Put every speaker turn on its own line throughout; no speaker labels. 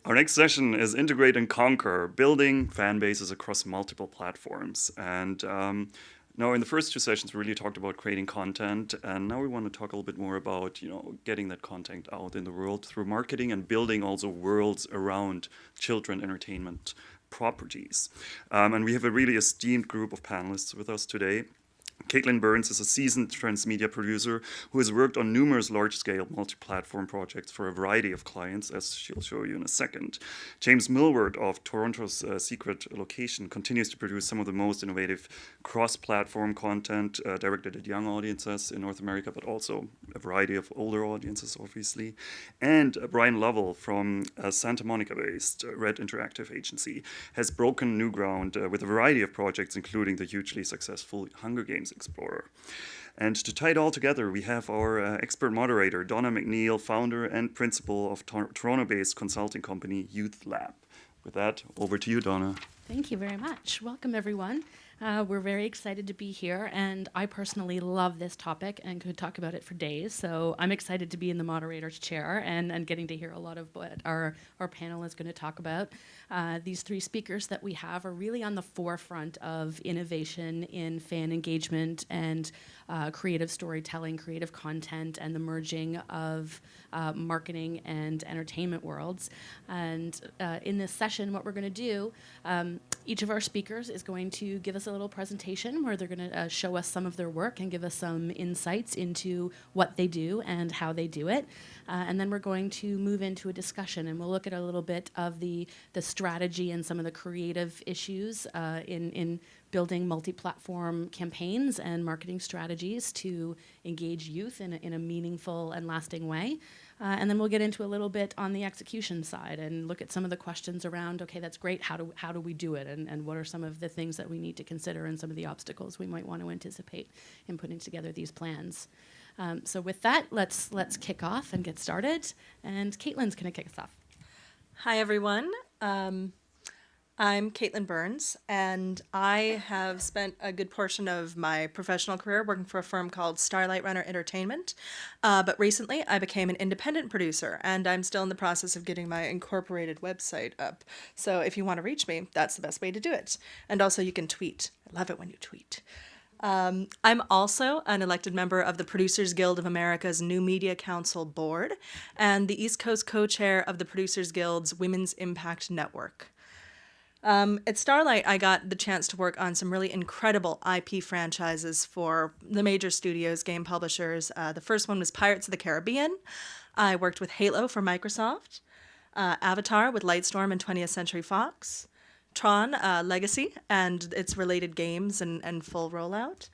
Our next session is Integrate and Conquer, building fan bases across multiple platforms. And now in the first two sessions, we really talked about creating content. And now we want to talk a little bit more about, getting that content out in the world through marketing and building also worlds around children entertainment properties. And we have a really esteemed group of panelists with us today. Caitlin Burns is a seasoned transmedia producer who has worked on numerous large-scale multi-platform projects for a variety of clients, as she'll show you in a second. James Millward of Toronto's Secret Location continues to produce some of the most innovative cross-platform content directed at young audiences in North America, but also a variety of older audiences, obviously. And Brian Lovell from Santa Monica-based Red Interactive Agency has broken new ground with a variety of projects, including the hugely successful Hunger Games Explorer. And to tie it all together, we have our expert moderator, Donna McNeil, founder and principal of Toronto-based consulting company Youth Lab. With that, over to you, Donna.
Thank you very much. Welcome, everyone. We're very excited to be here, and I personally love this topic and could talk about it for days. So I'm excited to be in the moderator's chair and getting to hear a lot of what our panel is going to talk about. These three speakers that we have are really on the forefront of innovation in fan engagement and creative storytelling, creative content, and the merging of marketing and entertainment worlds. And in this session, what we're going to do, each of our speakers is going to give us a little presentation where they're going to show us some of their work and give us some insights into what they do and how they do it. And then we're going to move into a discussion, and we'll look at a little bit of the strategy and some of the creative issues in building multi-platform campaigns and marketing strategies to engage youth in a meaningful and lasting way. And then we'll get into a little bit on the execution side and look at some of the questions around, okay, that's great, how do we do it? And what are some of the things that we need to consider and some of the obstacles we might want to anticipate in putting together these plans. So with that, let's kick off and get started. And Caitlin's going to kick us off.
Hi, everyone. I'm Caitlin Burns, and I have spent a good portion of my professional career working for a firm called Starlight Runner Entertainment. But recently, I became an independent producer, and I'm still in the process of getting my incorporated website up. So if you want to reach me, that's the best way to do it. And also, you can tweet. I love it when you tweet. I'm also an elected member of the Producers Guild of America's New Media Council Board and the East Coast co-chair of the Producers Guild's Women's Impact Network. At Starlight, I got the chance to work on some really incredible IP franchises for the major studios, game publishers. The first one was Pirates of the Caribbean. I worked with Halo for Microsoft, Avatar with Lightstorm and 20th Century Fox, Tron Legacy and its related games and full rollout,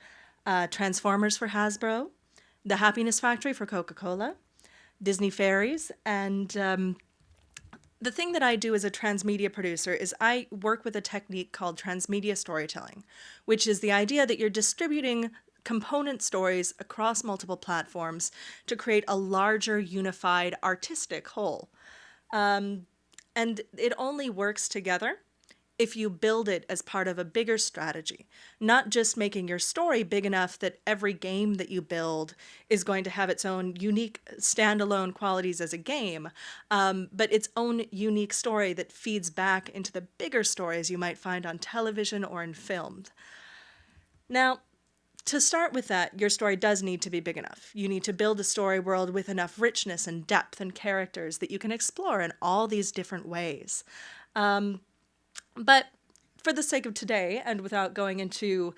Transformers for Hasbro, The Happiness Factory for Coca-Cola, Disney Fairies, and the thing that I do as a transmedia producer is I work with a technique called Transmedia Storytelling, which is the idea that you're distributing component stories across multiple platforms to create a larger, unified, artistic whole. And it only works together if you build it as part of a bigger strategy, not just making your story big enough that every game that you build is going to have its own unique standalone qualities as a game, but its own unique story that feeds back into the bigger stories you might find on television or in film. Now, to start with that, your story does need to be big enough. You need to build a story world with enough richness and depth and characters that you can explore in all these different ways. But for the sake of today, and without going into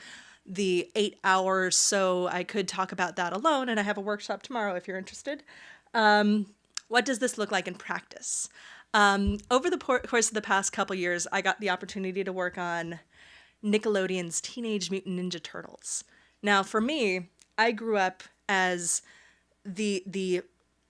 the 8 hours so I could talk about that alone, and I have a workshop tomorrow if you're interested, what does this look like in practice? Over the course of the past couple years, I got the opportunity to work on Nickelodeon's Teenage Mutant Ninja Turtles. Now, for me, I grew up as the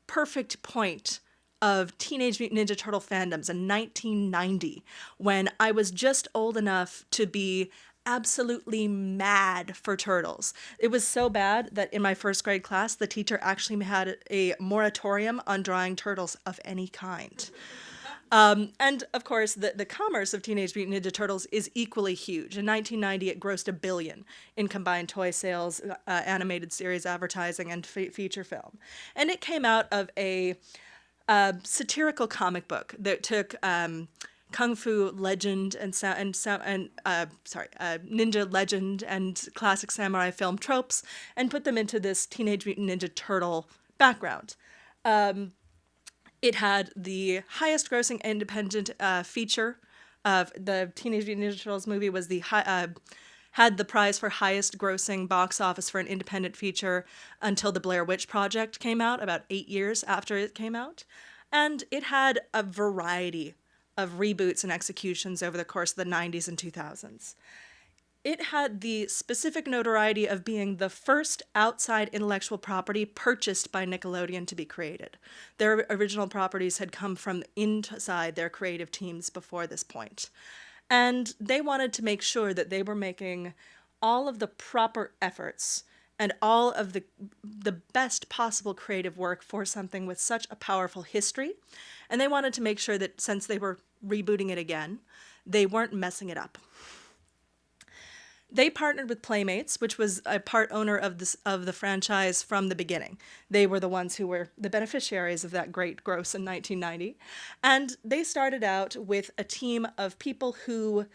perfect point of Teenage Mutant Ninja Turtle fandoms in 1990, when I was just old enough to be absolutely mad for turtles. It was so bad that in my first grade class, the teacher actually had a moratorium on drawing turtles of any kind. And of course, the commerce of Teenage Mutant Ninja Turtles is equally huge. In 1990, it grossed $1 billion in combined toy sales, animated series advertising, and feature film. And it came out of a satirical comic book that took kung fu legend and ninja legend and classic samurai film tropes and put them into this Teenage Mutant Ninja Turtle background. It had the highest grossing independent feature of the Teenage Mutant Ninja Turtles movie was had the prize for highest grossing box office for an independent feature until the Blair Witch Project came out, about 8 years after it came out. And it had a variety of reboots and executions over the course of the 90s and 2000s. It had the specific notoriety of being the first outside intellectual property purchased by Nickelodeon to be created. Their original properties had come from inside their creative teams before this point. And they wanted to make sure that they were making all of the proper efforts and all of the best possible creative work for something with such a powerful history. And they wanted to make sure that since they were rebooting it again, they weren't messing it up. They partnered with Playmates, which was a part owner of the franchise from the beginning. They were the ones who were the beneficiaries of that great gross in 1990. And they started out with a team of people who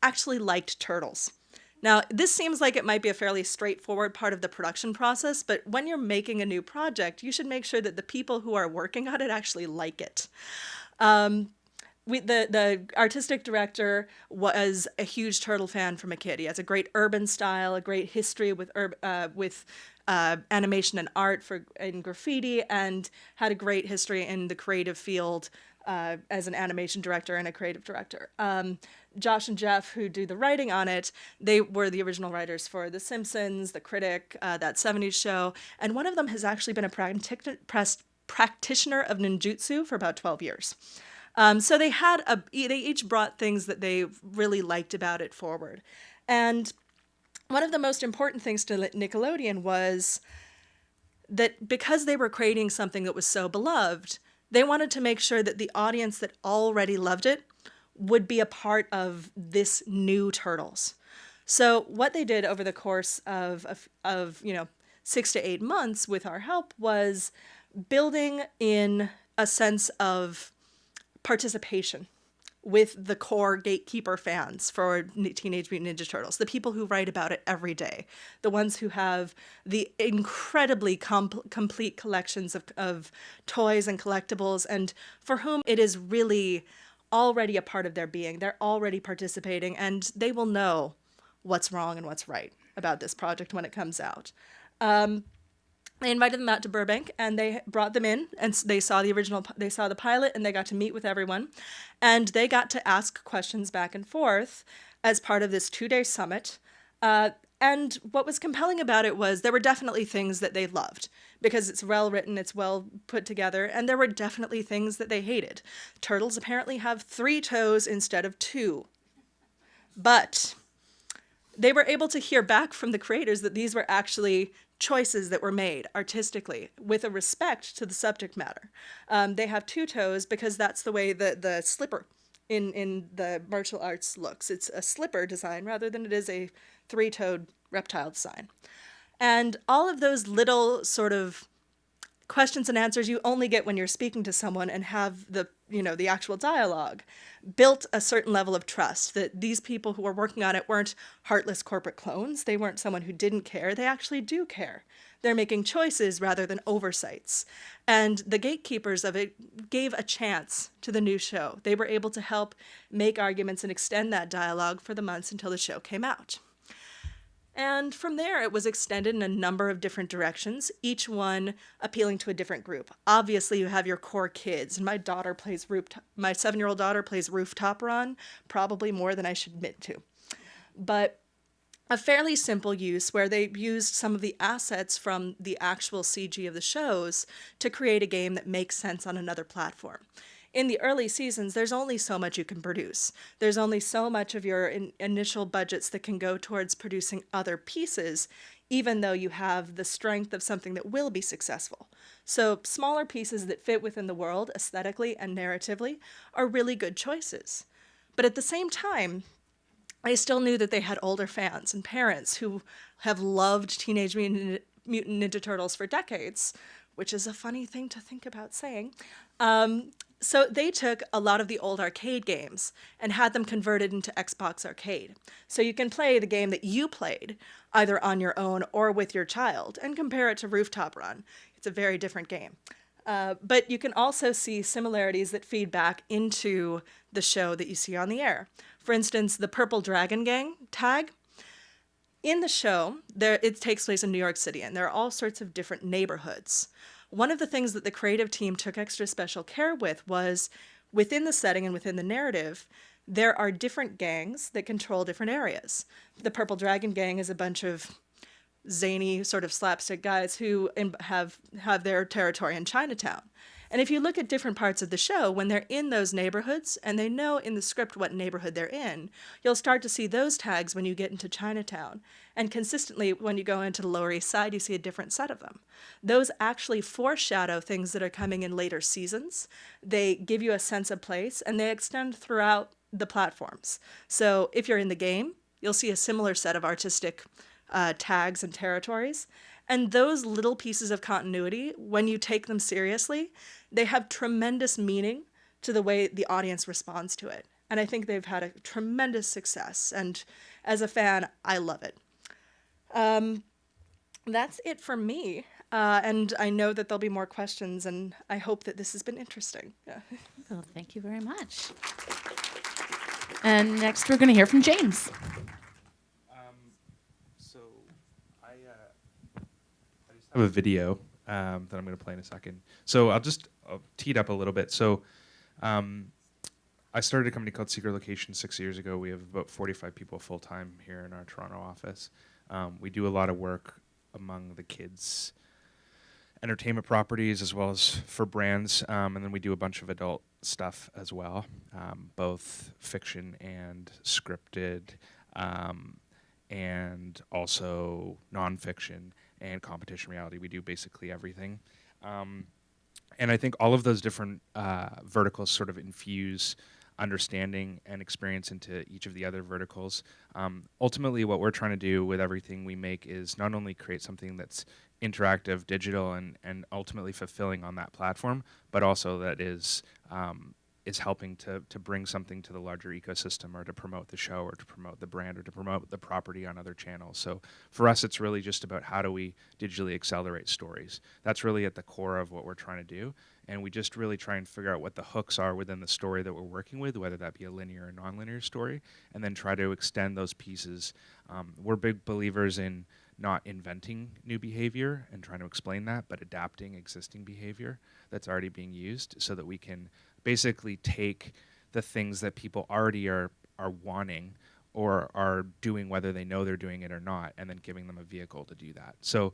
actually liked turtles. Now, this seems like it might be a fairly straightforward part of the production process, but when you're making a new project, you should make sure that the people who are working on it actually like it. The artistic director was a huge turtle fan from a kid. He has a great urban style, a great history with animation and art in graffiti, and had a great history in the creative field as an animation director and a creative director. Josh and Jeff, who do the writing on it, they were the original writers for The Simpsons, The Critic, that 70s show, and one of them has actually been a practitioner of ninjutsu for about 12 years. So they each brought things that they really liked about it forward. And one of the most important things to Nickelodeon was that because they were creating something that was so beloved, they wanted to make sure that the audience that already loved it would be a part of this new Turtles. So what they did over the course of 6 to 8 months with our help was building in a sense of participation with the core gatekeeper fans for Teenage Mutant Ninja Turtles, the people who write about it every day, the ones who have the incredibly complete collections of toys and collectibles, and for whom it is really already a part of their being. They're already participating, and they will know what's wrong and what's right about this project when it comes out. They invited them out to Burbank, and they brought them in, and they saw the pilot, and they got to meet with everyone, and they got to ask questions back and forth as part of this 2-day summit. And what was compelling about it was there were definitely things that they loved because it's well written, it's well put together, and there were definitely things that they hated. Turtles apparently have 3 toes instead of 2. But they were able to hear back from the creators that these were actually choices that were made artistically with a respect to the subject matter. They have 2 toes because that's the way the slipper in the martial arts looks. It's a slipper design rather than it is a 3-toed reptile design. And all of those little sort of questions and answers you only get when you're speaking to someone and have the actual dialogue built a certain level of trust that these people who were working on it weren't heartless corporate clones. They weren't someone who didn't care. They actually do care. They're making choices rather than oversights. And the gatekeepers of it gave a chance to the new show. They were able to help make arguments and extend that dialogue for the months until the show came out. And from there, it was extended in a number of different directions, each one appealing to a different group. Obviously, you have your core kids, and my 7-year-old daughter plays Rooftop Run, probably more than I should admit to. But a fairly simple use where they used some of the assets from the actual CG of the shows to create a game that makes sense on another platform. In the early seasons, there's only so much you can produce. There's only so much of your initial budgets that can go towards producing other pieces, even though you have the strength of something that will be successful. So smaller pieces that fit within the world aesthetically and narratively are really good choices. But at the same time, I still knew that they had older fans and parents who have loved Teenage Mutant Ninja Turtles for decades, which is a funny thing to think about saying. So they took a lot of the old arcade games and had them converted into Xbox Arcade. So you can play the game that you played, either on your own or with your child, and compare it to Rooftop Run. It's a very different game. But you can also see similarities that feed back into the show that you see on the air. For instance, the Purple Dragon Gang tag. In the show, it takes place in New York City, and there are all sorts of different neighborhoods. One of the things that the creative team took extra special care with was, within the setting and within the narrative, there are different gangs that control different areas. The Purple Dragon Gang is a bunch of zany sort of slapstick guys who have their territory in Chinatown. And if you look at different parts of the show, when they're in those neighborhoods and they know in the script what neighborhood they're in, you'll start to see those tags when you get into Chinatown. And consistently, when you go into the Lower East Side, you see a different set of them. Those actually foreshadow things that are coming in later seasons. They give you a sense of place, and they extend throughout the platforms. So if you're in the game, you'll see a similar set of artistic tags and territories. And those little pieces of continuity, when you take them seriously, they have tremendous meaning to the way the audience responds to it. And I think they've had a tremendous success. And as a fan, I love it. That's it for me. And I know that there'll be more questions, and I hope that this has been interesting. Yeah.
Well, thank you very much. And next we're going to hear from James.
I have a video that I'm going to play in a second. So I'll tee it up a little bit. So I started a company called Secret Location 6 years ago. We have about 45 people full-time here in our Toronto office. We do a lot of work among the kids' entertainment properties as well as for brands. And then we do a bunch of adult stuff as well, both fiction and scripted, and also nonfiction and competition reality. We do basically everything. And I think all of those different verticals sort of infuse understanding and experience into each of the other verticals. Ultimately, what we're trying to do with everything we make is not only create something that's interactive, digital, and ultimately fulfilling on that platform, but also that is helping to bring something to the larger ecosystem, or to promote the show, or to promote the brand, or to promote the property on other channels. So for us, it's really just about how do we digitally accelerate stories. That's really at the core of what we're trying to do. And we just really try and figure out what the hooks are within the story that we're working with, whether that be a linear or nonlinear story, and then try to extend those pieces. We're big believers in not inventing new behavior and trying to explain that, but adapting existing behavior that's already being used, so that we can basically take the things that people already are wanting or are doing, whether they know they're doing it or not, and then giving them a vehicle to do that. So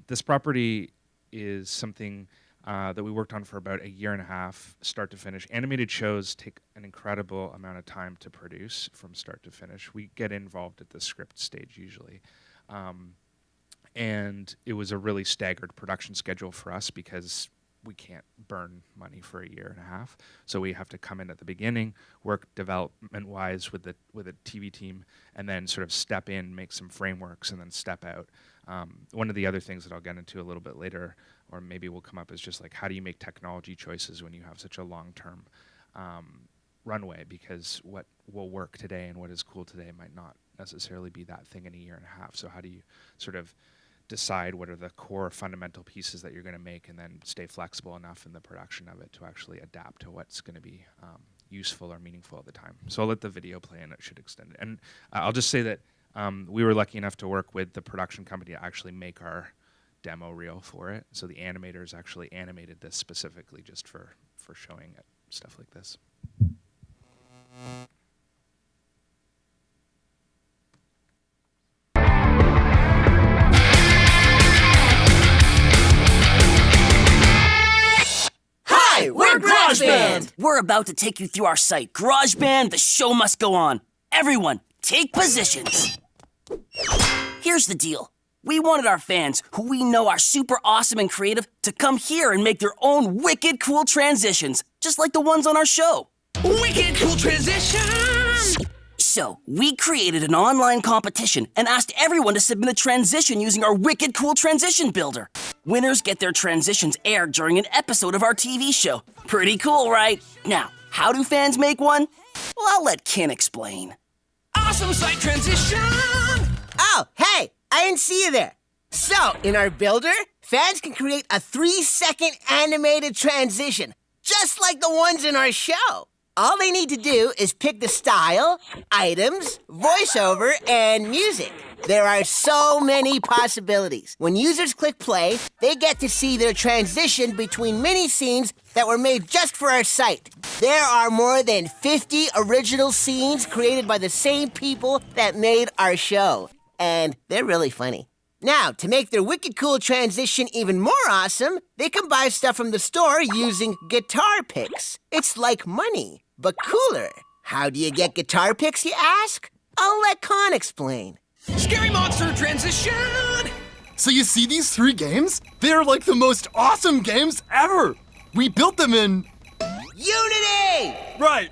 this property is something that we worked on for about a year and a half, start to finish. Animated shows take an incredible amount of time to produce from start to finish. We get involved at the script stage usually. And it was a really staggered production schedule for us because we can't burn money for a year and a half. So we have to come in at the beginning, work development-wise with the TV team, and then sort of step in, make some frameworks, and then step out. One of the other things that I'll get into a little bit later, or maybe will come up, is just like, how do you make technology choices when you have such a long-term runway? Because what will work today and what is cool today might not necessarily be that thing in a year and a half. So how do you sort of decide what are the core fundamental pieces that you're going to make, and then stay flexible enough in the production of it to actually adapt to what's going to be useful or meaningful at the time. So I'll let the video play, and it should extend it. And I'll just say that we were lucky enough to work with the production company to actually make our demo reel for it. So the animators actually animated this specifically just for showing it, stuff like this.
Hi, we're GarageBand! We're about to take you through our site. GarageBand, the show must go on. Everyone, take positions. Here's the deal. We wanted our fans, who we know are super awesome and creative, to come here and make their own wicked cool transitions, just like the ones on our show.
Wicked cool transitions!
So, we created an online competition and asked everyone to submit a transition using our wicked cool transition builder. Winners get their transitions aired during an episode of our TV show. Pretty cool, right? Now, how do fans make one? Well, I'll let Ken explain.
Awesome site transition!
Oh, hey, I didn't see you there. So, in our builder, fans can create a 3-second animated transition, just like the ones in our show. All they need to do is pick the style, items, voiceover, and music. There are so many possibilities. When users click play, they get to see their transition between mini scenes that were made just for our site. There are more than 50 original scenes created by the same people that made our show. And they're really funny. Now, to make their wicked cool transition even more awesome, they can buy stuff from the store using guitar picks. It's like money, but cooler. How do you get guitar picks, you ask? I'll let Con explain.
Scary monster transition!
So you see these 3 games? They're like the most awesome games ever! We built them in...
Unity!
Right!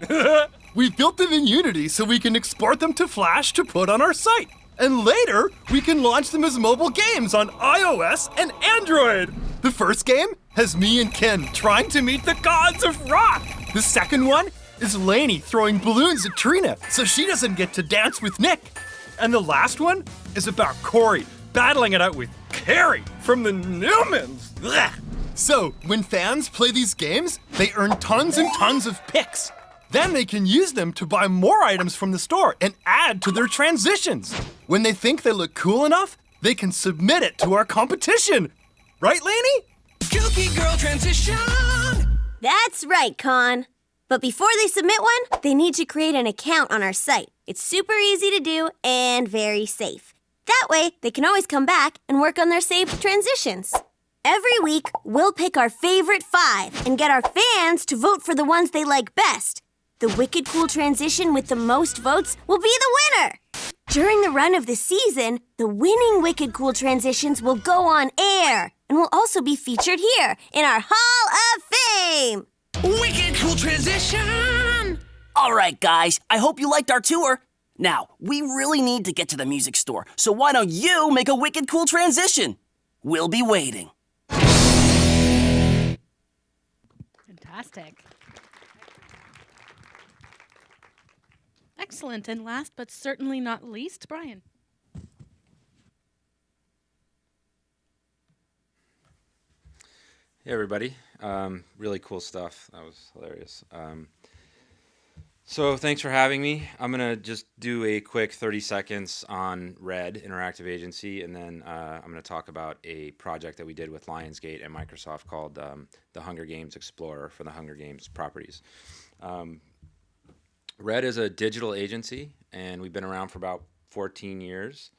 We built them in Unity so we can export them to Flash to put on our site. And later, we can launch them as mobile games on iOS and Android. The first game has me and Ken trying to meet the gods of rock. The second one is Lainey throwing balloons at Trina so she doesn't get to dance with Nick. And the last one is about Corey battling it out with Carrie from the Newmans. Blech. So, when fans play these games, they earn tons and tons of picks. Then they can use them to buy more items from the store and add to their transitions. When they think they look cool enough, they can submit it to our competition. Right, Lainey?
Kooky girl transition!
That's right, Con. But before they submit one, they need to create an account on our site. It's super easy to do and very safe. That way, they can always come back and work on their saved transitions. Every week, we'll pick our favorite 5 and get our fans to vote for the ones they like best. The wicked cool transition with the most votes will be the winner. During the run of the season, the winning wicked cool transitions will go on air and will also be featured here in our Hall of Fame.
Wicked cool transition!
All right, guys, I hope you liked our tour. Now, we really need to get to the music store, so why don't you make a wicked cool transition? We'll be waiting.
Fantastic. Excellent. And last but certainly not least, Brian.
Hey everybody, really cool stuff. That was hilarious. So thanks for having me. I'm gonna just do a quick 30 seconds on Red Interactive Agency, and then I'm gonna talk about a project that we did with LIONSGATE and Microsoft called the Hunger Games Explorer for the Hunger Games properties. Red is a digital agency, and we've been around for about 14 years.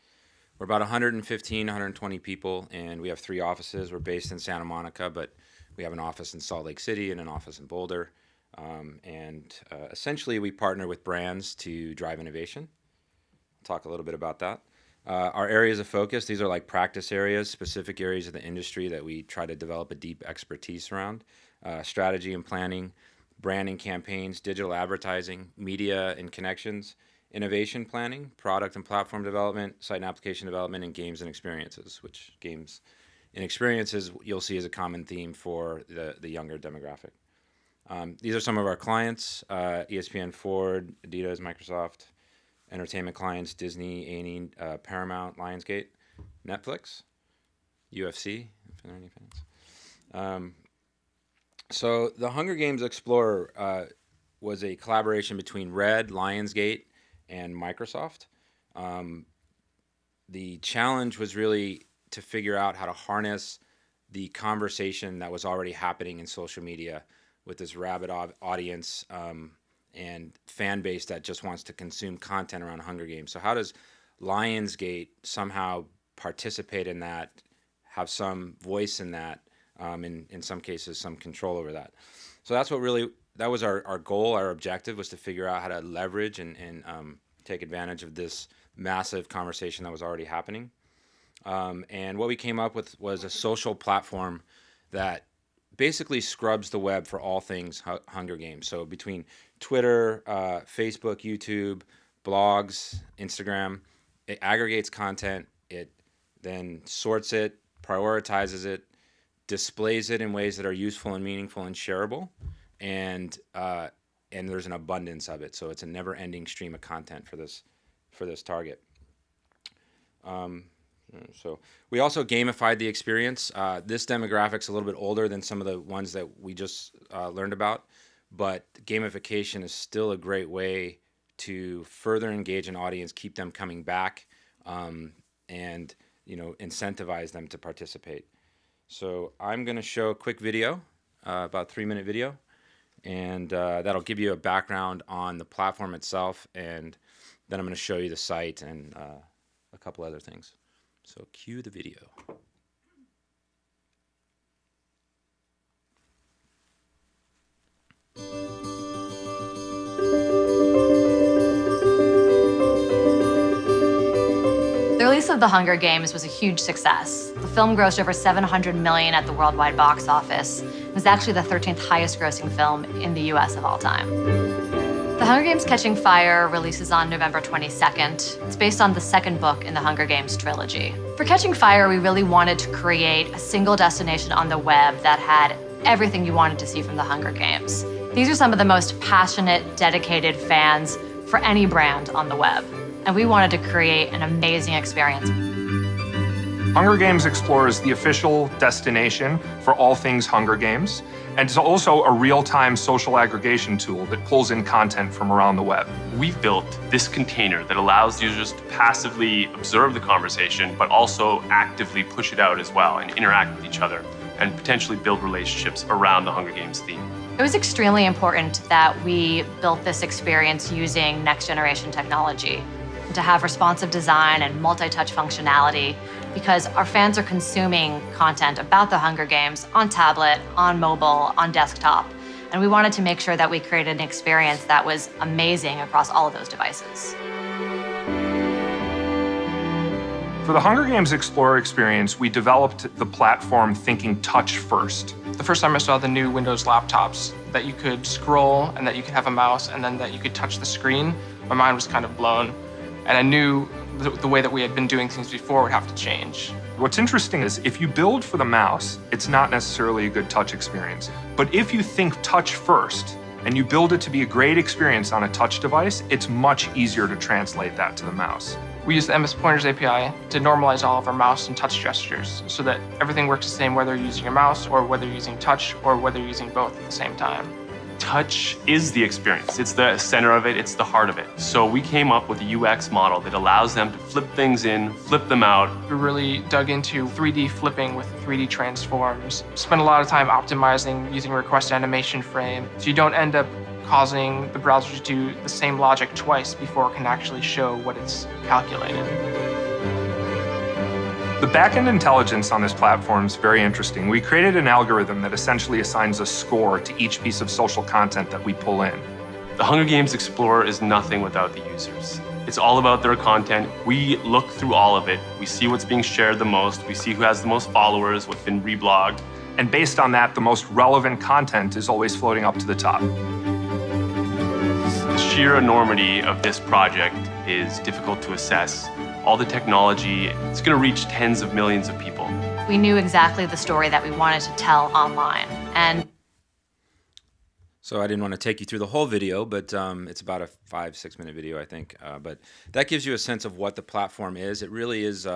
We're about 115, 120 people, and we have 3 offices. We're based in Santa Monica, but we have an office in Salt Lake City and an office in Boulder. Essentially, we partner with brands to drive innovation. I'll talk a little bit about that. Our areas of focus, these are like practice areas, specific areas of the industry that we try to develop a deep expertise around. Strategy and planning, branding campaigns, digital advertising, media and connections, innovation planning, product and platform development, site and application development, and games and experiences, which games and experiences you'll see as a common theme for the younger demographic. These are some of our clients, ESPN, Ford, Adidas, Microsoft, entertainment clients, Disney, A&E, Paramount, Lionsgate, Netflix, UFC, if there are any fans. So the Hunger Games Explorer was a collaboration between Red, Lionsgate, and Microsoft. The challenge was really to figure out how to harness the conversation that was already happening in social media with this rabid audience and fan base that just wants to consume content around Hunger Games. So how does Lionsgate somehow participate in that, have some voice in that, in some cases some control over that? So that's what really, that was our goal, our objective was to figure out how to leverage and take advantage of this massive conversation that was already happening. And what we came up with was a social platform that basically scrubs the web for all things Hunger Games. So between Twitter, Facebook, YouTube, blogs, Instagram. It aggregates content. It then sorts it, prioritizes it, displays it in ways that are useful and meaningful and shareable, and there's an abundance of it. So it's a never-ending stream of content for this target. So we also gamified the experience. This demographic's a little bit older than some of the ones that we just learned about, but gamification is still a great way to further engage an audience, keep them coming back, and incentivize them to participate. So I'm going to show a quick video, about 3-minute video, and that'll give you a background on the platform itself, and then I'm going to show you the site and a couple other things. So cue the video.
The release of The Hunger Games was a huge success. The film grossed over $700 million at the worldwide box office. It was actually the 13th highest grossing film in the US of all time. The Hunger Games Catching Fire releases on November 22nd. It's based on the second book in the Hunger Games trilogy. For Catching Fire, we really wanted to create a single destination on the web that had everything you wanted to see from the Hunger Games. These are some of the most passionate, dedicated fans for any brand on the web, and we wanted to create an amazing experience.
Hunger Games Explorer is the official destination for all things Hunger Games, and it's also a real-time social aggregation tool that pulls in content from around the web.
We've built this container that allows users to passively observe the conversation, but also actively push it out as well and interact with each other and potentially build relationships around the Hunger Games theme.
It was extremely important that we built this experience using next-generation technology, and to have responsive design and multi-touch functionality, because our fans are consuming content about the Hunger Games on tablet, on mobile, on desktop, and we wanted to make sure that we created an experience that was amazing across all of those devices.
For the Hunger Games Explorer experience, we developed the platform thinking touch first.
The first time I saw the new Windows laptops, that you could scroll and that you could have a mouse and then that you could touch the screen, my mind was kind of blown. And I knew the way that we had been doing things before would have to change.
What's interesting is if you build for the mouse, it's not necessarily a good touch experience. But if you think touch first and you build it to be a great experience on a touch device, it's much easier to translate that to the mouse.
We use the MS Pointers API to normalize all of our mouse and touch gestures so that everything works the same whether you're using your mouse or whether you're using touch or whether you're using both at the same time.
Touch is the experience. It's the center of it, it's the heart of it. So we came up with a UX model that allows them to flip things in, flip them out.
We really dug into 3D flipping with 3D transforms. Spent a lot of time optimizing using request animation frame, so you don't end up causing the browser to do the same logic twice before it can actually show what it's calculated.
The backend intelligence on this platform is very interesting. We created an algorithm that essentially assigns a score to each piece of social content that we pull in.
The Hunger Games Explorer is nothing without the users. It's all about their content. We look through all of it. We see what's being shared the most. We see who has the most followers, what's been reblogged.
And based on that, the most relevant content is always floating up to the top.
The sheer enormity of this project is difficult to assess. All the technology, it's going to reach tens of millions of people.
We knew exactly the story that we wanted to tell online. And
so I didn't want to take you through the whole video, but it's about a 5-6 minute video, I think. But that gives you a sense of what the platform is. It really is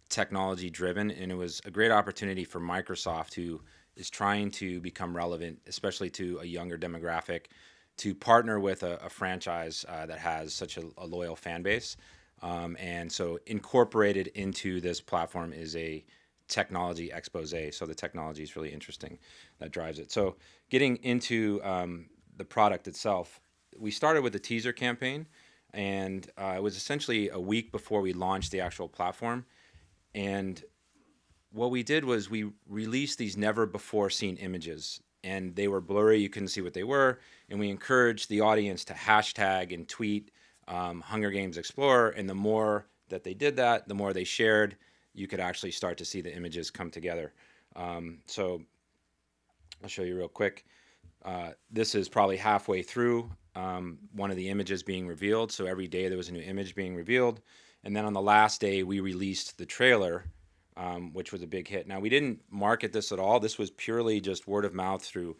technology driven, and it was a great opportunity for Microsoft, who is trying to become relevant, especially to a younger demographic, to partner with a franchise that has such a loyal fan base. And so incorporated into this platform is a technology expose. So the technology is really interesting that drives it. So getting into the product itself, we started with a teaser campaign, and it was essentially a week before we launched the actual platform. And what we did was we released these never before seen images, and they were blurry. You couldn't see what they were. And we encouraged the audience to hashtag and tweet Hunger Games Explorer, and the more that they did that, the more they shared, you could actually start to see the images come together. So I'll show you real quick. This is probably halfway through. one of the images being revealed. So every day there was a new image being revealed. And then on the last day, we released the trailer, which was a big hit. Now, we didn't market this at all. This was purely just word of mouth through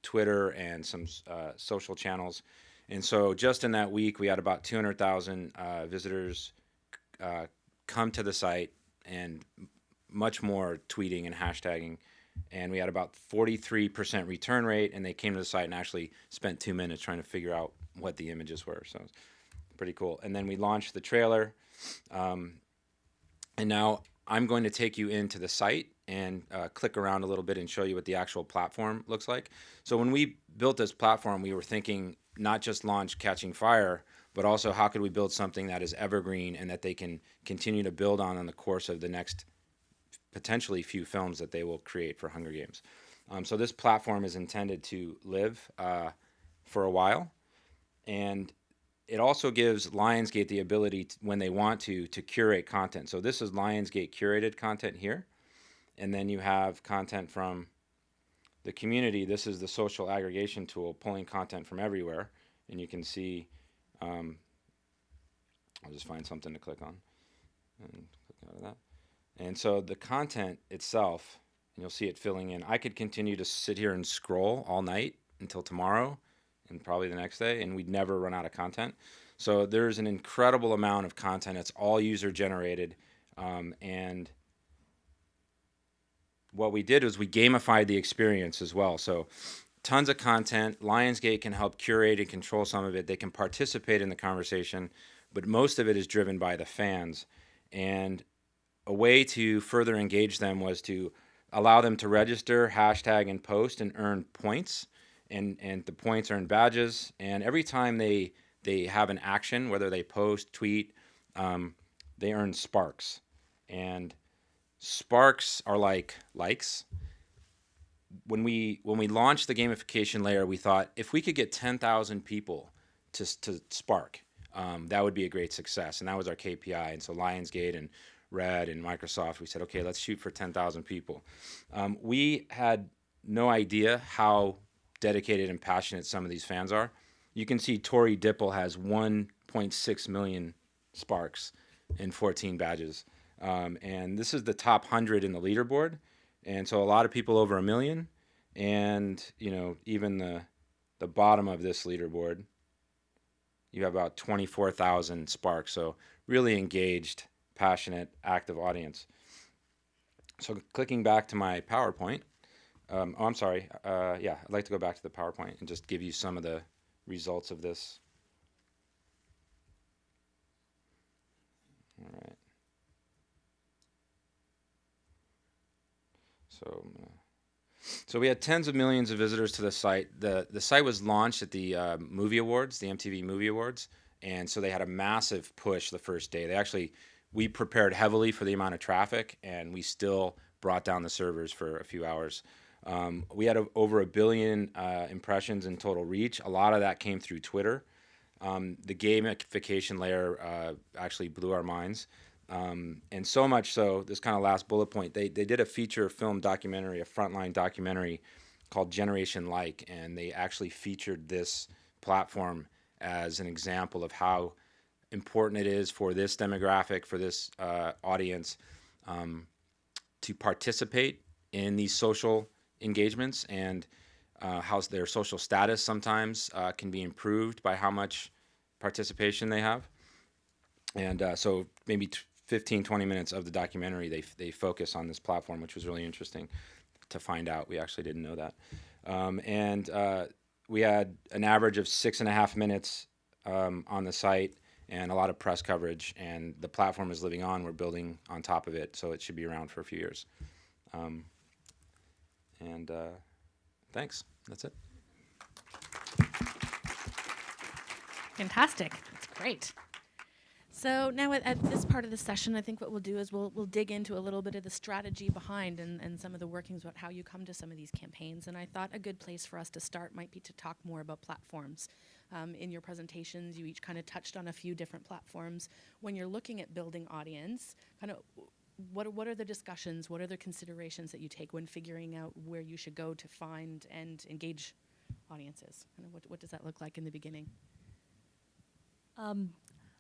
Twitter and some social channels. And so just in that week, we had about 200,000 visitors come to the site, and much more tweeting and hashtagging. And we had about 43% return rate, and they came to the site and actually spent 2 minutes trying to figure out what the images were. So it's pretty cool. And then we launched the trailer. And now I'm going to take you into the site and click around a little bit and show you what the actual platform looks like. So when we built this platform, we were thinking not just launch Catching Fire, but also how could we build something that is evergreen and that they can continue to build on the course of the next potentially few films that they will create for Hunger Games. So this platform is intended to live for a while, and it also gives Lionsgate the ability, when they want to curate content. So this is Lionsgate curated content here, and then you have content from the community. This is the social aggregation tool, pulling content from everywhere, and you can see, I'll just find something to click on and click out of that. And so the content itself, and you'll see it filling in. I could continue to sit here and scroll all night until tomorrow and probably the next day, and we'd never run out of content. So there's an incredible amount of content. It's all user generated. And what we did was we gamified the experience as well. So tons of content. Lionsgate can help curate and control some of it. They can participate in the conversation, but most of it is driven by the fans. And a way to further engage them was to allow them to register, hashtag, and post and earn points. And the points earn badges. And every time they have an action, whether they post, tweet, they earn sparks. And sparks are like likes. When we launched the gamification layer, we thought if we could get 10,000 people to spark, that would be a great success. And that was our KPI. And so Lionsgate and Red and Microsoft, we said, okay, let's shoot for 10,000 people. We had no idea how dedicated and passionate some of these fans are. You can see Tori Dipple has 1.6 million sparks and 14 badges. And this is the top 100 in the leaderboard. And so a lot of people over 1 million. And, you know, even the bottom of this leaderboard, you have about 24,000 sparks. So really engaged, passionate, active audience. So clicking back to my PowerPoint, I'm sorry. Yeah, I'd like to go back to the PowerPoint and just give you some of the results of this. All right. So we had tens of millions of visitors to the site. The site was launched at the Movie Awards, the MTV Movie Awards, and so they had a massive push the first day. We prepared heavily for the amount of traffic, and we still brought down the servers for a few hours. We had over 1 billion impressions in total reach. A lot of that came through Twitter. The gamification layer actually blew our minds. And so much so, this kind of last bullet point, they did a feature film documentary, a frontline documentary called Generation Like, and they actually featured this platform as an example of how important it is for this demographic, for this audience, to participate in these social engagements, and how their social status sometimes can be improved by how much participation they have. And so maybe 15, 20 minutes of the documentary, they focus on this platform, which was really interesting to find out. We actually didn't know that. And we had an average of 6.5 minutes on the site and a lot of press coverage, and the platform is living on. We're building on top of it, so it should be around for a few years. Thanks. That's it.
Fantastic. That's great. So now at this part of the session, I think what we'll do is we'll dig into a little bit of the strategy behind and some of the workings about how you come to some of these campaigns. And I thought a good place for us to start might be to talk more about platforms. In your presentations, you each kind of touched on a few different platforms. When you're looking at building audience, kind of what are the discussions, what are the considerations that you take when figuring out where you should go to find and engage audiences? And what does that look like in the beginning?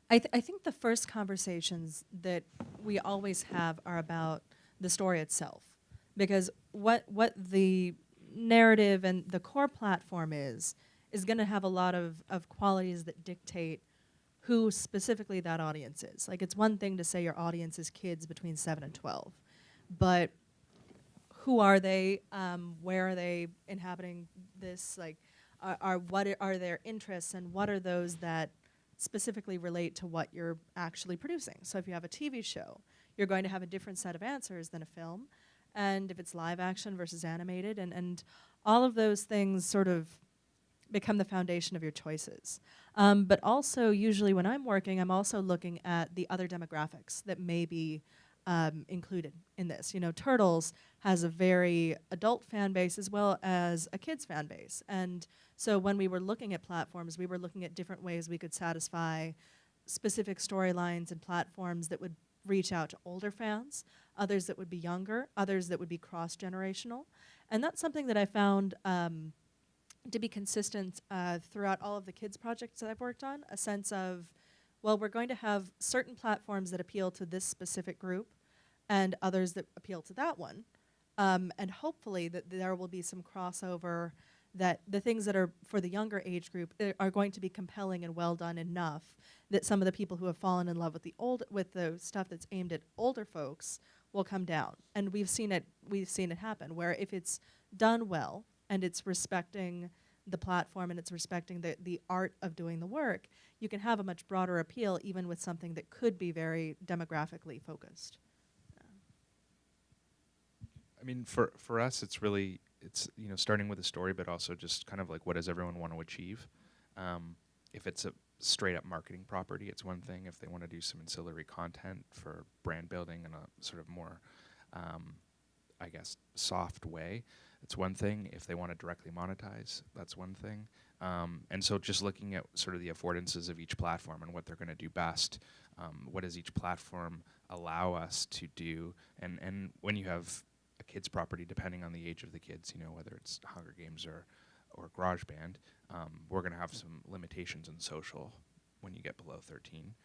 I think the first conversations that we always have are about the story itself, because what the narrative and the core platform is going to have a lot of qualities that dictate who specifically that audience is. Like, it's one thing to say your audience is kids between 7 and 12, but who are they? Where are they inhabiting this? Like, what are their interests, and what are those that specifically relate to what you're actually producing? So if you have a TV show, you're going to have a different set of answers than a film. And if it's live action versus animated, and all of those things sort of become the foundation of your choices. But also, usually when I'm working, I'm also looking at the other demographics that may be included in this. You know, Turtles has a very adult fan base as well as a kids fan base. And so when we were looking at platforms, we were looking at different ways we could satisfy specific storylines and platforms that would reach out to older fans, others that would be younger, others that would be cross-generational. And that's something that I found to be consistent throughout all of the kids projects that I've worked on, a sense of, well, we're going to have certain platforms that appeal to this specific group and others that appeal to that one. And hopefully that there will be some crossover, that the things that are for the younger age group are going to be compelling and well done enough that some of the people who have fallen in love with the stuff that's aimed at older folks will come down. And we've seen it happen, where if it's done well and it's respecting the platform and it's respecting the art of doing the work, you can have a much broader appeal even with something that could be very demographically focused.
I mean, for us, it's really, you know, starting with a story, but also just kind of like, what does everyone want to achieve? If it's a straight up marketing property, it's one thing. If they want to do some ancillary content for brand building in a sort of more, I guess, soft way, it's one thing. If they want to directly monetize, that's one thing. And so just looking at sort of the affordances of each platform and what they're going to do best, what does each platform allow us to do? And when you have a kid's property, depending on the age of the kids, you know, whether it's Hunger Games or GarageBand, we're going to have some limitations in social when you get below 13.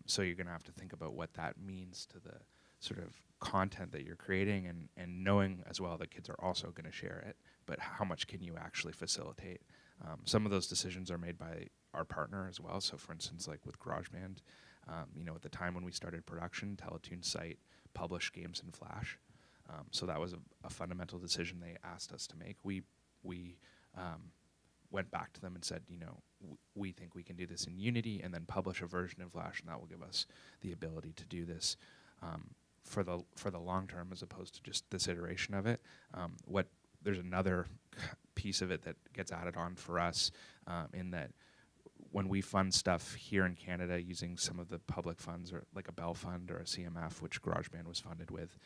So you're going to have to think about what that means to the sort of content that you're creating, and knowing as well that kids are also going to share it, but how much can you actually facilitate? Some of those decisions are made by our partner as well. So for instance, like with GarageBand, you know, at the time when we started production, Teletoon's site published games in Flash. So that was a fundamental decision they asked us to make. We went back to them and said, you know, we think we can do this in Unity and then publish a version in Flash, and that will give us the ability to do this for the long term, as opposed to just this iteration of it. There's another piece of it that gets added on for us, in that when we fund stuff here in Canada using some of the public funds, or like a Bell Fund or a CMF, which GarageBand was funded with,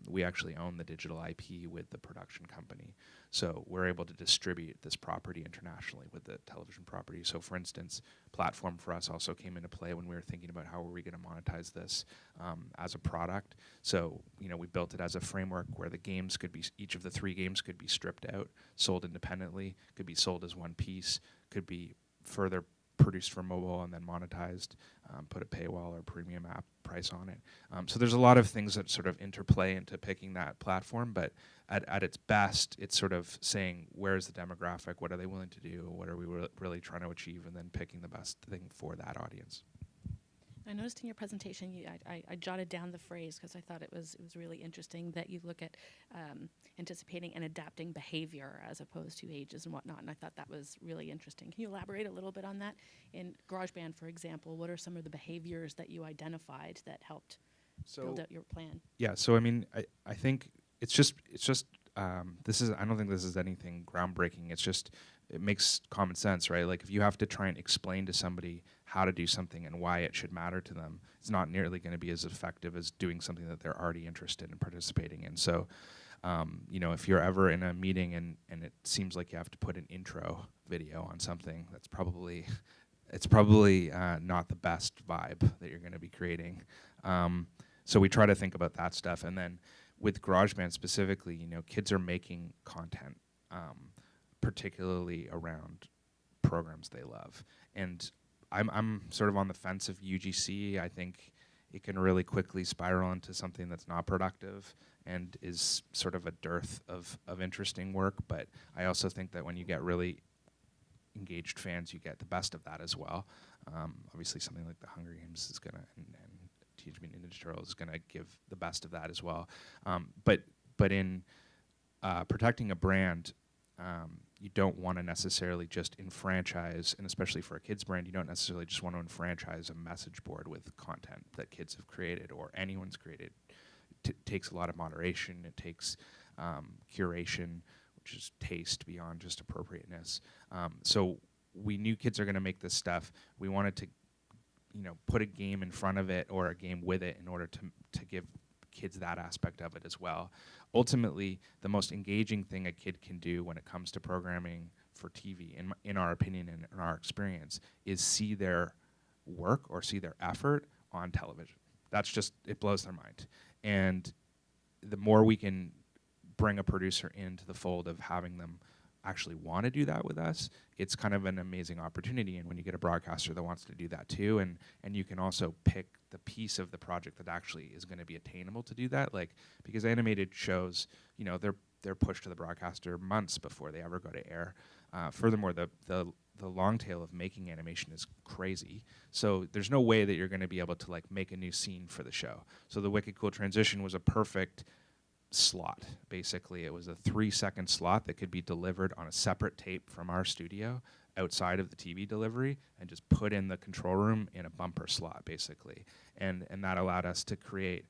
we actually own the digital IP with the production company. So we're able to distribute this property internationally with the television property. So for instance, platform for us also came into play when we were thinking about how are we going to monetize this as a product. So, you know, we built it as a framework where the games could be, each of the 3 games could be stripped out, sold independently, could be sold as one piece, could be further produced for mobile and then monetized, put a paywall or premium app price on it. So there's a lot of things that sort of interplay into picking that platform, but at its best, it's sort of saying, where's the demographic, what are they willing to do, what are we really trying to achieve, and then picking the best thing for that audience.
I noticed in your presentation, I jotted down the phrase because I thought it was really interesting that you look at anticipating and adapting behavior as opposed to ages and whatnot, and I thought that was really interesting. Can you elaborate a little bit on that? In GarageBand, for example, what are some of the behaviors that you identified that helped build out your plan?
Yeah, so I mean, I think it's just this is, I don't think this is anything groundbreaking. It's just, it makes common sense, right? Like if you have to try and explain to somebody how to do something and why it should matter to them, it's not nearly going to be as effective as doing something that they're already interested in participating in. So, you know, if you're ever in a meeting and it seems like you have to put an intro video on something, that's probably, it's probably not the best vibe that you're going to be creating. So we try to think about that stuff. And then with GarageBand specifically, you know, kids are making content particularly around programs they love. And I'm sort of on the fence of UGC. I think it can really quickly spiral into something that's not productive and is sort of a dearth of interesting work. But I also think that when you get really engaged fans, you get the best of that as well. Obviously, something like the Hunger Games is gonna, and Teenage Mutant Ninja Turtles is gonna give the best of that as well. But in protecting a brand, you don't want to necessarily just enfranchise, and especially for a kids brand, you don't necessarily just want to enfranchise a message board with content that kids have created or anyone's created. It takes a lot of moderation. It takes curation, which is taste beyond just appropriateness. So we knew kids are going to make this stuff. We wanted to, put a game in front of it or a game with it in order to give kids that aspect of it as well. Ultimately, the most engaging thing a kid can do when it comes to programming for TV, in our opinion and in our experience, is see their work or see their effort on television. That's just, it blows their mind. And the more we can bring a producer into the fold of having them actually want to do that with us, it's kind of an amazing opportunity. And when you get a broadcaster that wants to do that too, and you can also pick the piece of the project that actually is going to be attainable to do that, like, because animated shows, they're pushed to the broadcaster months before they ever go to air. Furthermore, the long tail of making animation is crazy. So there's no way that you're going to be able to like make a new scene for the show. So the Wicked Cool Transition was a perfect slot. Basically, it was a 3-second slot that could be delivered on a separate tape from our studio outside of the TV delivery and just put in the control room in a bumper slot, basically. And that allowed us to create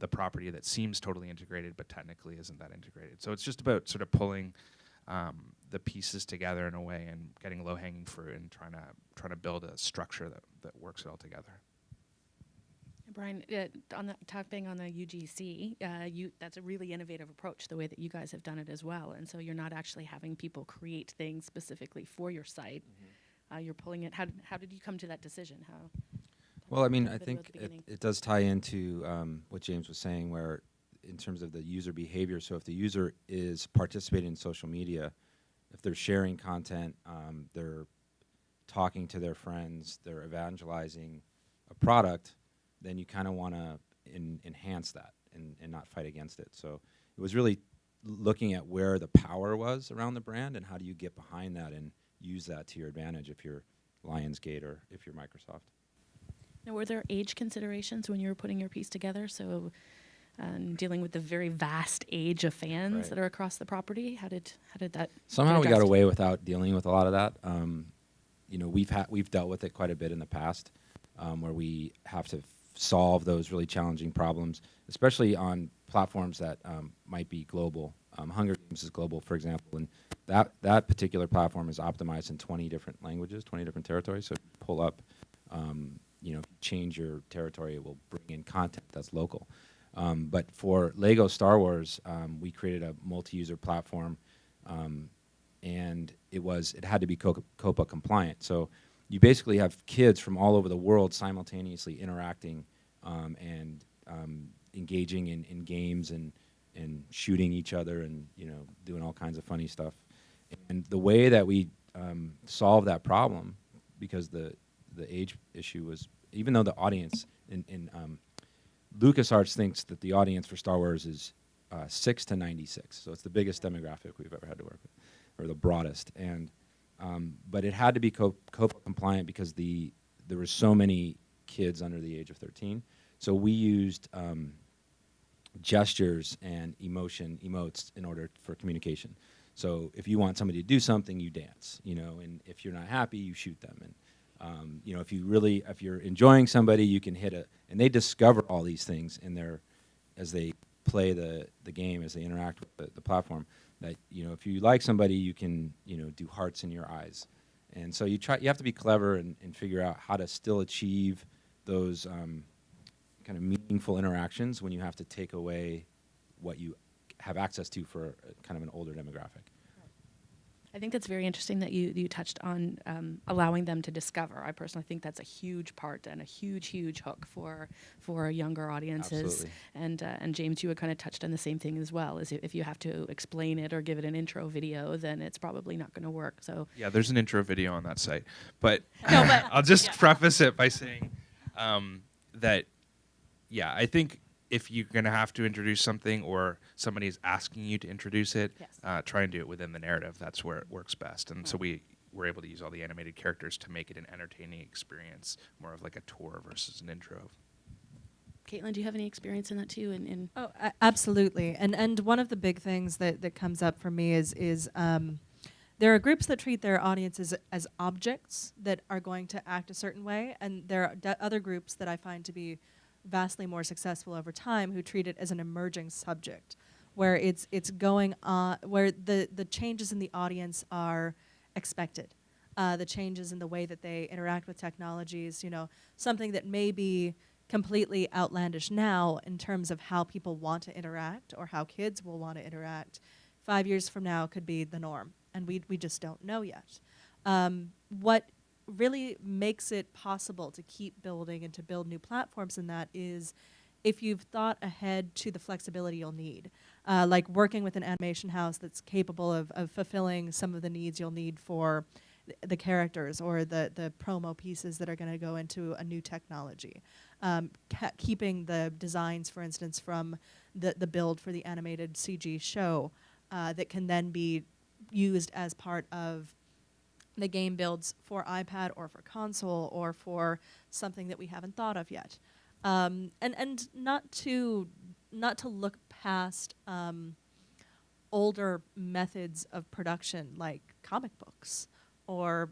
the property that seems totally integrated but technically isn't that integrated. So it's just about sort of pulling the pieces together in a way and getting low-hanging fruit and trying to build a structure that works it all together.
Brian, tapping on the UGC, that's a really innovative approach, the way that you guys have done it as well. And so you're not actually having people create things specifically for your site. Mm-hmm. You're pulling it. How did you come to that decision?
Well, I mean, I think it does tie into what James was saying, where in terms of the user behavior. So if the user is participating in social media, if they're sharing content, they're talking to their friends, they're evangelizing a product, then you kind of want to enhance that and not fight against it. So it was really looking at where the power was around the brand and how do you get behind that and use that to your advantage if you're LIONSGATE or if you're Microsoft.
Now, were there age considerations when you were putting your piece together? So dealing with the very vast age of fans that are across the property, how did that?
Somehow we got away without dealing with a lot of that. We've dealt with it quite a bit in the past, where we have to solve those really challenging problems, especially on platforms that might be global. Hunger Games is global, for example, and that particular platform is optimized in 20 different languages, 20 different territories. So if you pull up, change your territory, it will bring in content that's local. But for Lego Star Wars, we created a multi-user platform, and it had to be COPA compliant. So you basically have kids from all over the world simultaneously interacting and engaging in games and shooting each other and doing all kinds of funny stuff. And the way that we solved that problem, because the age issue was, even though the audience in LucasArts thinks that the audience for Star Wars is 6 to 96, so it's the biggest demographic we've ever had to work with, or the broadest. And but it had to be COPA compliant because there were so many kids under the age of 13. So we used gestures and emotes in order for communication. So if you want somebody to do something, you dance, and if you're not happy, you shoot them. And if you're enjoying somebody, you can hit and they discover all these things as they play the game, as they interact with the platform. That if you like somebody, you can do hearts in your eyes, and so you have to be clever and figure out how to still achieve those kind of meaningful interactions when you have to take away what you have access to for kind of an older demographic.
I think that's very interesting that you touched on allowing them to discover. I personally think that's a huge part and a huge hook for younger audiences.
Absolutely.
And James, you had kind of touched on the same thing as well. Is if you have to explain it or give it an intro video, then it's probably not going to work. So
Yeah, there's an intro video on that site, but,
No, but-
I'll just preface it by saying that, yeah, I think if you're going to have to introduce something or somebody is asking you to introduce it,
Yes.
try and do it within the narrative. That's where it works best. And so we were able to use all the animated characters to make it an entertaining experience, more of like a tour versus an intro.
Caitlin, do you have any experience in that too?
Absolutely. And one of the big things that comes up for me is there are groups that treat their audiences as objects that are going to act a certain way, and there are other groups that I find to be vastly more successful over time who treat it as an emerging subject, where it's going on, where the changes in the audience are expected. The changes in the way that they interact with technologies, something that may be completely outlandish now in terms of how people want to interact or how kids will want to interact, 5 years from now could be the norm, and we just don't know yet. What really makes it possible to keep building and to build new platforms in that is if you've thought ahead to the flexibility you'll need, like working with an animation house that's capable of fulfilling some of the needs you'll need for the characters or the promo pieces that are going to go into a new technology. Keeping the designs, for instance, from the build for the animated CG show that can then be used as part of the game builds for iPad or for console or for something that we haven't thought of yet. And not to look past older methods of production like comic books or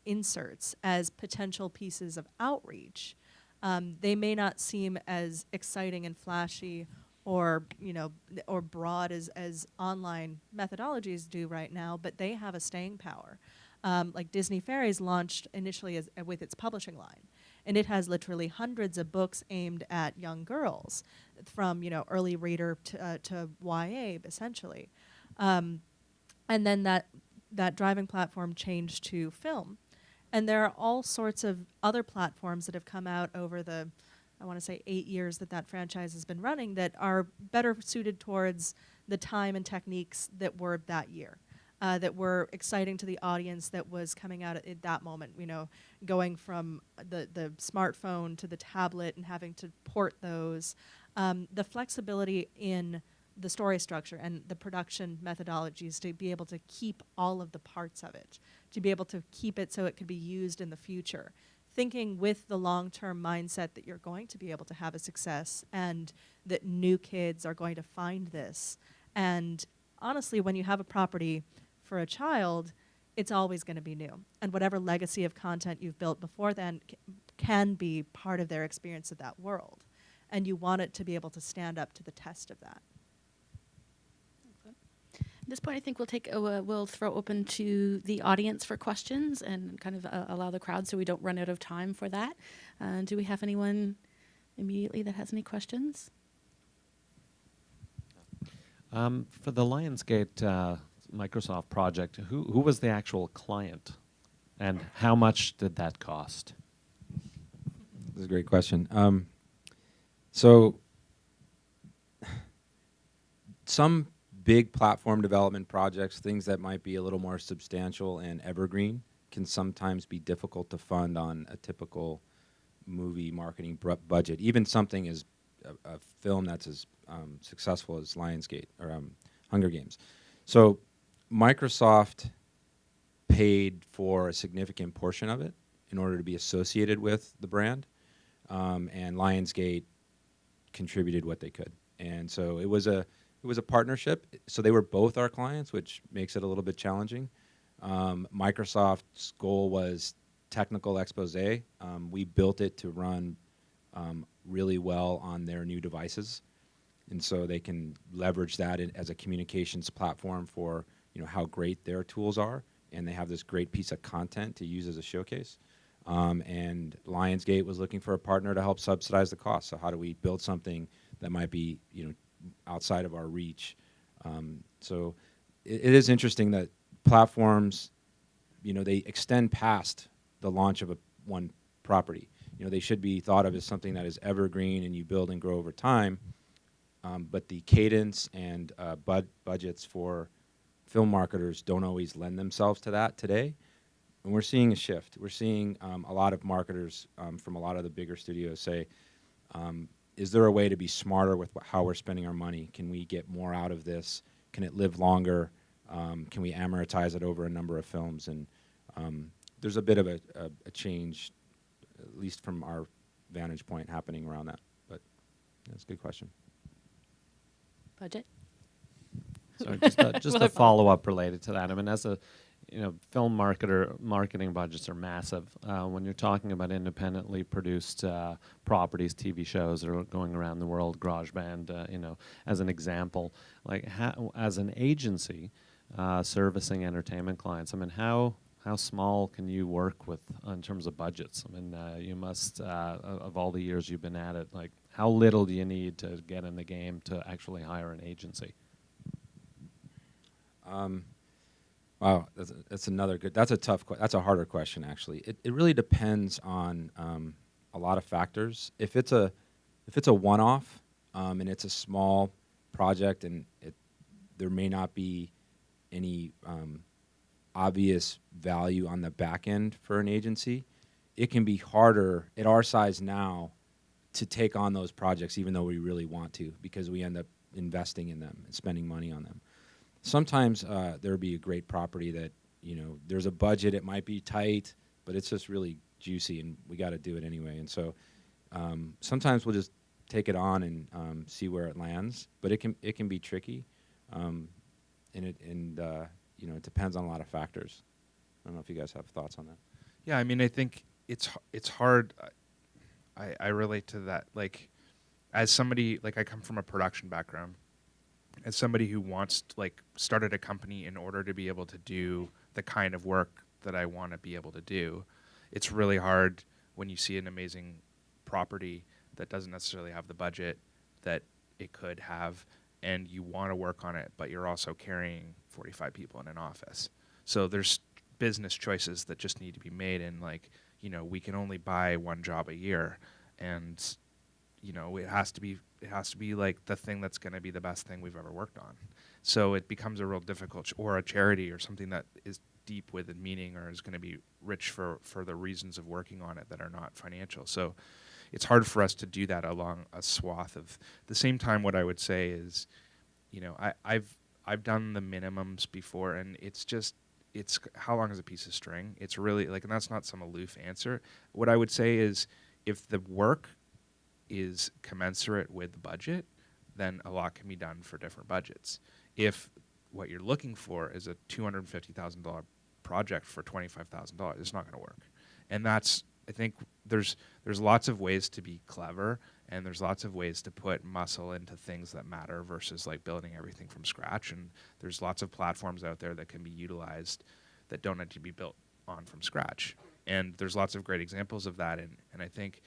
inserts as potential pieces of outreach. They may not seem as exciting and flashy or broad as online methodologies do right now, but they have a staying power. Like Disney Fairies launched initially with its publishing line, and it has literally hundreds of books aimed at young girls, from early reader to YA essentially, and then that driving platform changed to film, and there are all sorts of other platforms that have come out over the, I want to say 8 years that franchise has been running, that are better suited towards the time and techniques that were that year. That were exciting to the audience that was coming out at that moment, going from the smartphone to the tablet and having to port those. The flexibility in the story structure and the production methodologies to be able to keep all of the parts of it, to be able to keep it so it could be used in the future. Thinking with the long-term mindset that you're going to be able to have a success and that new kids are going to find this. And honestly, when you have a property for a child, it's always going to be new. And whatever legacy of content you've built before then can be part of their experience of that world. And you want it to be able to stand up to the test of that.
At this point, I think we'll throw open to the audience for questions and kind of allow the crowd so we don't run out of time for that. Do we have anyone immediately that has any questions?
For the LIONSGATE Microsoft project, who was the actual client, and how much did that cost?
That's a great question. So some big platform development projects, things that might be a little more substantial and evergreen, can sometimes be difficult to fund on a typical movie marketing budget. Even something as a film that's as successful as LIONSGATE or Hunger Games. So Microsoft paid for a significant portion of it in order to be associated with the brand, and LIONSGATE contributed what they could. And so it was a partnership. So they were both our clients, which makes it a little bit challenging. Microsoft's goal was technical expose. We built it to run really well on their new devices, and so they can leverage that as a communications platform for how great their tools are, and they have this great piece of content to use as a showcase. And LIONSGATE was looking for a partner to help subsidize the cost. So how do we build something that might be outside of our reach? So it is interesting that platforms, they extend past the launch of one property. They should be thought of as something that is evergreen and you build and grow over time. But the cadence and budgets for film marketers don't always lend themselves to that today. And we're seeing a shift. We're seeing a lot of marketers from a lot of the bigger studios say, is there a way to be smarter with how we're spending our money? Can we get more out of this? Can it live longer? Can we amortize it over a number of films? And there's a bit of a change, at least from our vantage point, happening around that. But that's a good question.
Budget?
So just a follow-up related to that. I mean, as a film marketer, marketing budgets are massive. When you're talking about independently produced properties, TV shows that are going around the world, GarageBand, as an example, like as an agency servicing entertainment clients, I mean, how small can you work with in terms of budgets? I mean, you must, of all the years you've been at it, like how little do you need to get in the game to actually hire an agency?
Wow, that's another good. That's a tough. That's a harder question, actually. It really depends on a lot of factors. If it's a one-off and it's a small project and there may not be any obvious value on the back end for an agency, it can be harder at our size now to take on those projects, even though we really want to, because we end up investing in them and spending money on them. Sometimes there would be a great property that, there's a budget, it might be tight, but it's just really juicy and we got to do it anyway. And so sometimes we'll just take it on and see where it lands, but it can be tricky. It depends on a lot of factors. I don't know if you guys have thoughts on that.
Yeah, I mean, I think it's hard. I relate to that. Like, as somebody, like I come from a production background, as somebody who started a company in order to be able to do the kind of work that I want to be able to do, it's really hard when you see an amazing property that doesn't necessarily have the budget that it could have, and you want to work on it, but you're also carrying 45 people in an office. So there's business choices that just need to be made, and we can only buy one job a year, and it has to be like the thing that's going to be the best thing we've ever worked on. So it becomes a real difficult, or a charity or something that is deep with meaning or is going to be rich for the reasons of working on it that are not financial. So it's hard for us to do that along a swath of. The same time, what I would say is, I've done the minimums before, and it's how long is a piece of string? It's really and that's not some aloof answer. What I would say is, if the work is commensurate with the budget, then a lot can be done for different budgets. If what you're looking for is a $250,000 project for $25,000, it's not going to work. And I think there's lots of ways to be clever, and there's lots of ways to put muscle into things that matter versus building everything from scratch. And there's lots of platforms out there that can be utilized that don't need to be built on from scratch. And there's lots of great examples of that. And I think,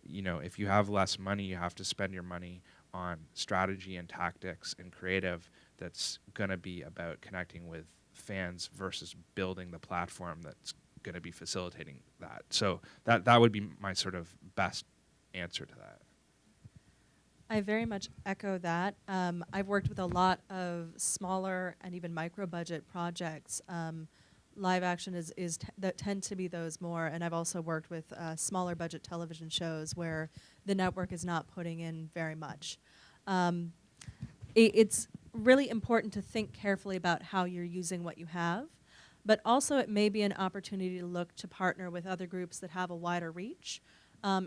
if you have less money, you have to spend your money on strategy and tactics and creative that's going to be about connecting with fans versus building the platform that's going to be facilitating that. So that would be my sort of best answer to that.
I very much echo that. I've worked with a lot of smaller and even micro-budget projects. Live action that tend to be those more, and I've also worked with smaller budget television shows where the network is not putting in very much. It's really important to think carefully about how you're using what you have, but also it may be an opportunity to look to partner with other groups that have a wider reach.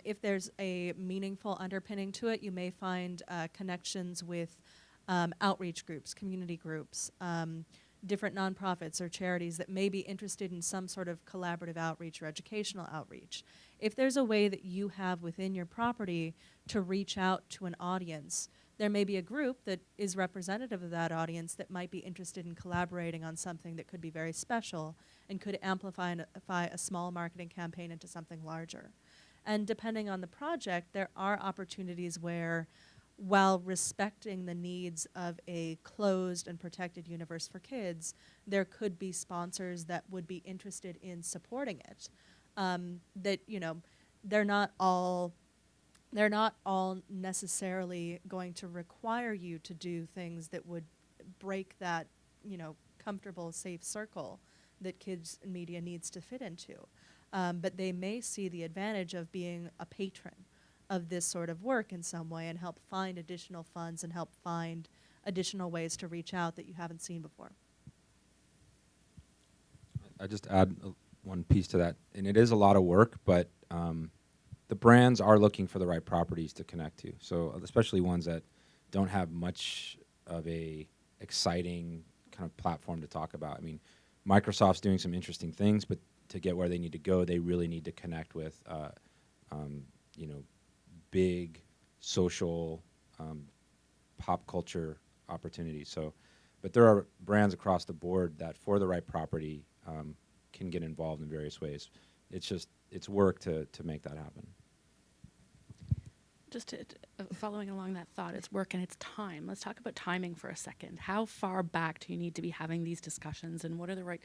If there's a meaningful underpinning to it, you may find connections with outreach groups, community groups, different nonprofits or charities that may be interested in some sort of collaborative outreach or educational outreach. If there's a way that you have within your property to reach out to an audience, there may be a group that is representative of that audience that might be interested in collaborating on something that could be very special and could amplify a small marketing campaign into something larger. And depending on the project, there are opportunities where while respecting the needs of a closed and protected universe for kids, there could be sponsors that would be interested in supporting it. That, you know, they're not all necessarily going to require you to do things that would break that, you know, comfortable, safe circle that kids and media needs to fit into. But they may see the advantage of being a patron of this sort of work in some way and help find additional funds and help find additional ways to reach out that you haven't seen before.
I just add one piece to that, and it is a lot of work, but the brands are looking for the right properties to connect to. So especially ones that don't have much of a exciting kind of platform to talk about. I mean, Microsoft's doing some interesting things, but to get where they need to go, they really need to connect with, you know, big social, pop culture opportunities. So, but there are brands across the board that, for the right property, can get involved in various ways. It's work to make that happen.
Just following along that thought, it's work and it's time. Let's talk about timing for a second. How far back do you need to be having these discussions, and what are the right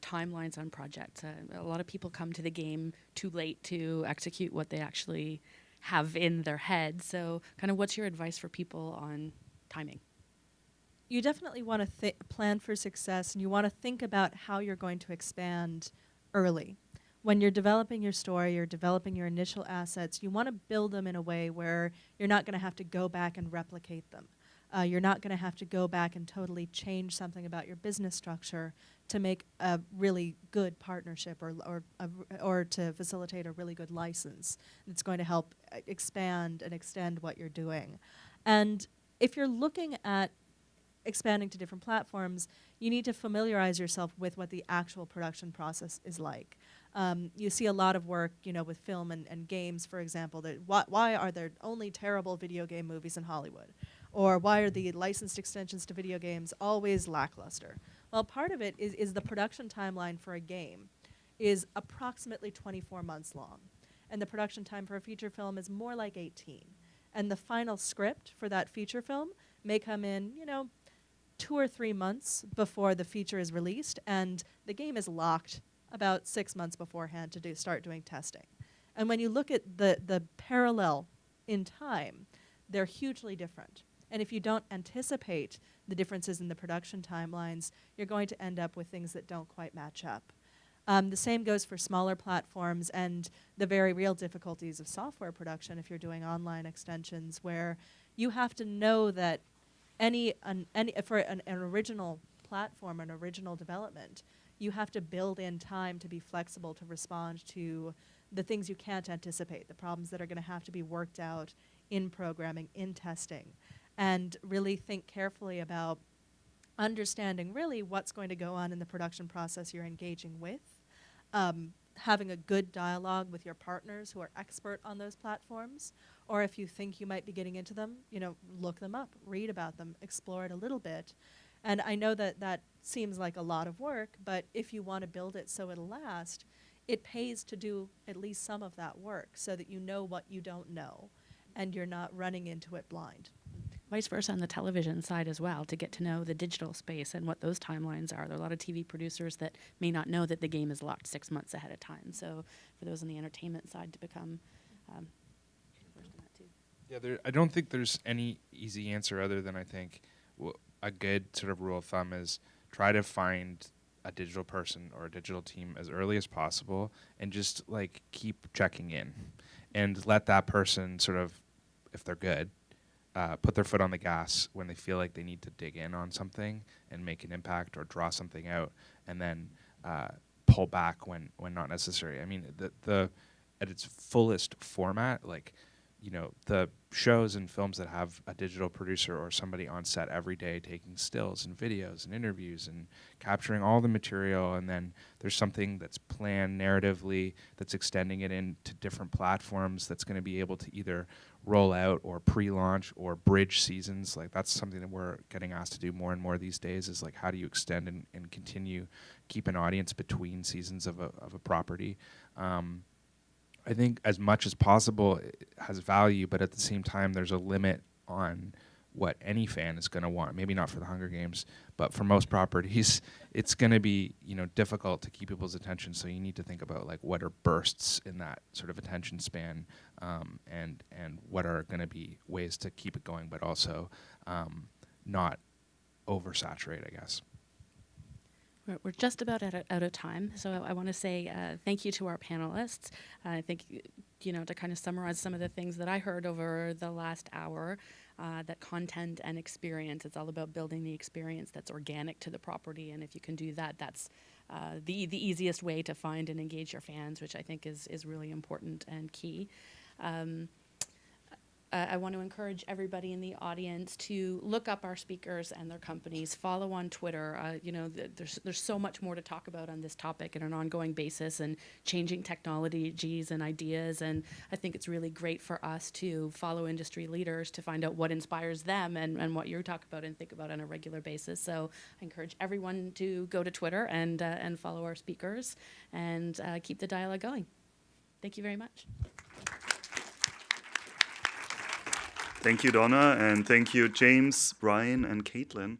timelines on projects? A lot of people come to the game too late to execute what they actually have in their head. So kind of what's your advice for people on timing?
You definitely want to plan for success, and you want to think about how you're going to expand early. When you're developing your story, you're developing your initial assets, you want to build them in a way where you're not going to have to go back and replicate them. You're not going to have to go back and totally change something about your business structure to make a really good partnership or to facilitate a really good license that's going to help expand and extend what you're doing. And if you're looking at expanding to different platforms, you need to familiarize yourself with what the actual production process is like. You see a lot of work, you know, with film and games, for example, that why are there only terrible video game movies in Hollywood? Or why are the licensed extensions to video games always lackluster? Well, part of it is the production timeline for a game is approximately 24 months long. And the production time for a feature film is more like 18. And the final script for that feature film may come in, you know, 2 or 3 months before the feature is released, and the game is locked about 6 months beforehand to start doing testing. And when you look at the parallel in time, they're hugely different. And if you don't anticipate the differences in the production timelines, you're going to end up with things that don't quite match up. The same goes for smaller platforms and the very real difficulties of software production if you're doing online extensions, where you have to know that for an original platform, an original development, you have to build in time to be flexible to respond to the things you can't anticipate, the problems that are going to have to be worked out in programming, in testing, and really think carefully about understanding really what's going to go on in the production process you're engaging with, having a good dialogue with your partners who are expert on those platforms, or if you think you might be getting into them, you know, look them up, read about them, explore it a little bit. And I know that that seems like a lot of work, but if you want to build it so it'll last, it pays to do at least some of that work so that you know what you don't know and you're not running into it blind.
Vice versa on the television side as well, to get to know the digital space and what those timelines are. There are a lot of TV producers that may not know that the game is locked 6 months ahead of time. So for those on the entertainment side to become versed in that too.
Yeah, I don't think there's any easy answer other than I think a good sort of rule of thumb is try to find a digital person or a digital team as early as possible and just like keep checking in and let that person sort of, if they're good, put their foot on the gas when they feel like they need to dig in on something and make an impact or draw something out, and then pull back when not necessary. I mean, the at its fullest format, like, you know, the shows and films that have a digital producer or somebody on set every day taking stills and videos and interviews and capturing all the material, and then there's something that's planned narratively that's extending it into different platforms that's going to be able to either roll out or pre-launch or bridge seasons. Like, that's something that we're getting asked to do more and more these days, is like, how do you extend and continue keep an audience between seasons of a property. I think as much as possible it has value, but at the same time there's a limit on what any fan is going to want. Maybe not for the Hunger Games, but for most properties, it's going to be, you know, difficult to keep people's attention. So you need to think about like what are bursts in that sort of attention span, and what are going to be ways to keep it going, but also not oversaturate, I guess.
We're just about out of time, so I want to say thank you to our panelists. I think, you know, to kind of summarize some of the things that I heard over the last hour, that content and experience, it's all about building the experience that's organic to the property, and if you can do that, that's the easiest way to find and engage your fans, which I think is really important and key. I want to encourage everybody in the audience to look up our speakers and their companies, follow on Twitter. You know, there's so much more to talk about on this topic on an ongoing basis, and changing technologies and ideas. And I think it's really great for us to follow industry leaders to find out what inspires them and what you talk about and think about on a regular basis. So I encourage everyone to go to Twitter and follow our speakers and keep the dialogue going. Thank you very much.
Thank you, Donna, and thank you, James, Brian, and Caitlin.